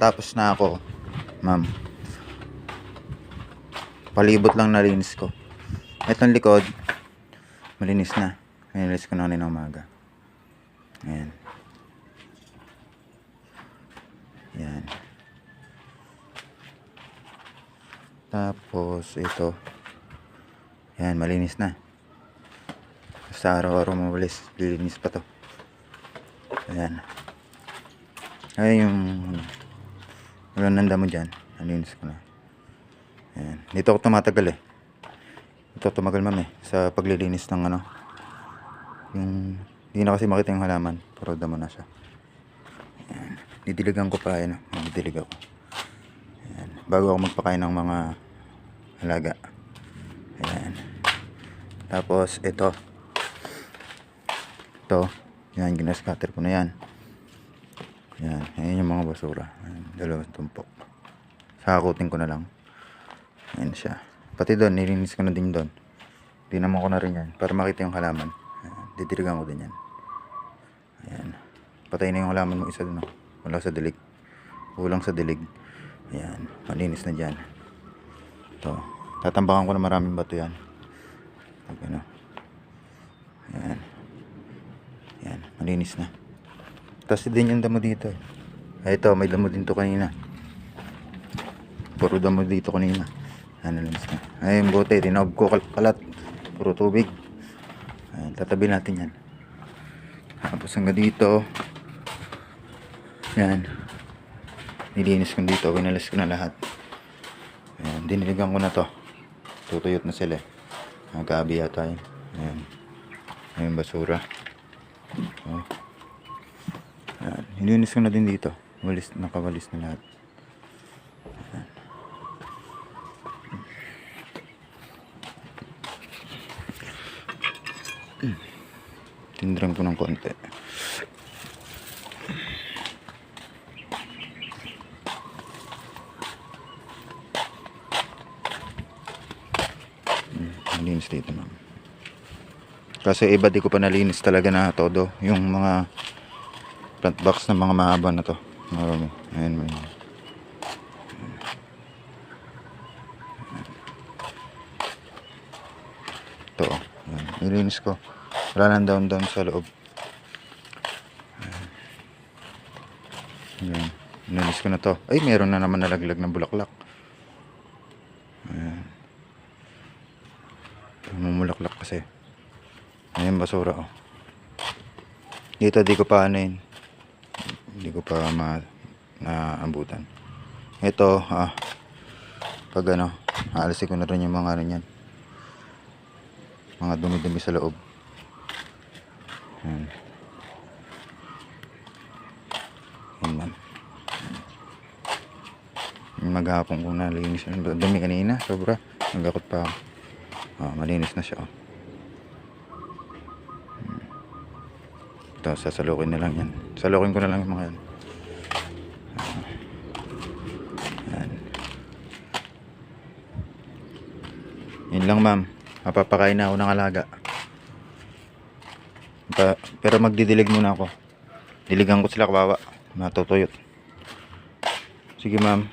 Tapos na ako, ma'am. Palibot lang nalinis ko. Itong likod, malinis na. Nilinis ko na kanina umaga. Ayan. Ayan. Tapos ito. Ayan, malinis na. Sa araw-araw mawalis, lilinis pa to. Ayan. Ayan yung wala nang damo dyan. Nalinis ko na. Ayan. Dito ako tumatagal eh. Ito tumagal ma'am eh. Sa paglilinis ng ano. Yung hindi na kasi makita yung halaman. Pero damo na siya. Ayan. Didiligan ko pa. Ayan. Didilig ako. Ayan. Bago ako magpakain ng mga alaga. Ayan. Tapos ito. Yan, ginascatter ko na yan. Yan, ayan yung mga basura. Ayan, dalawang tumpok. Sakakutin ko na lang. Ayan siya. Pati doon, nilinis ko na din doon. Tinamon ko na rin yan para makita yung halaman. Ayan, didirigan ko din yan. Ayan. Patay na yung halaman mo isa doon. Wala sa dilig. Kulang sa dilig. Ayan, malinis na dyan. Ito. Tatambakan ko na maraming bato yan. Ano. Ayan. Ayan, malinis na. Tapos din yung damo dito. Ay, ito, may damo din to kanina. Puro damo dito kanina. Ayan, malinis na. Ay, yung bote, tinaob ko kalat. Puro tubig. Ayan, tatabi natin yan. Tapos hanggang dito. Ayan. Nilinis ko dito. Winalis ko na lahat. Ayan, diniligan ko na to. Tutuyot na sila eh. Nagkaabi yata yun. Ayan. Ayan, basura. Oh. Ayan. Nilinis ko na din dito. Nakawalis na lahat. Ayan. Tindran ko ng konti. Nalinis dito ma'am. Kasi iba di ko pa nalinis talaga na todo. Yung mga plant box na mga mahaba na to. Marami. Ayan mo yun. Ito. Ayan. Nilinis ko. Wala nang down sa loob. Ayan. Nilinis ko na to. Ay, meron na naman nalaglag ng bulaklak. Ayan. Mumulaklak kasi. Ayan basura oh. Dito di ko pa ano yun. Hindi ko pa naambutan. Ito pag ano, aalisin ko na rin yung mga ano yan. Mga dumi-dumi sa loob. Ayan. Ayan man. Maghapon ko na linis. Dumi kanina, sobra. Nagakot pa ako. Malinis na siya oh. Ito, sasalukin na lang yan. Salukin ko na lang yung mga yan. Ayan. Yun lang ma'am. Mapapakain na ako ng alaga. Pero magdidilig muna ako. Diligan ko sila kawawa. Matutuyot. Sige ma'am.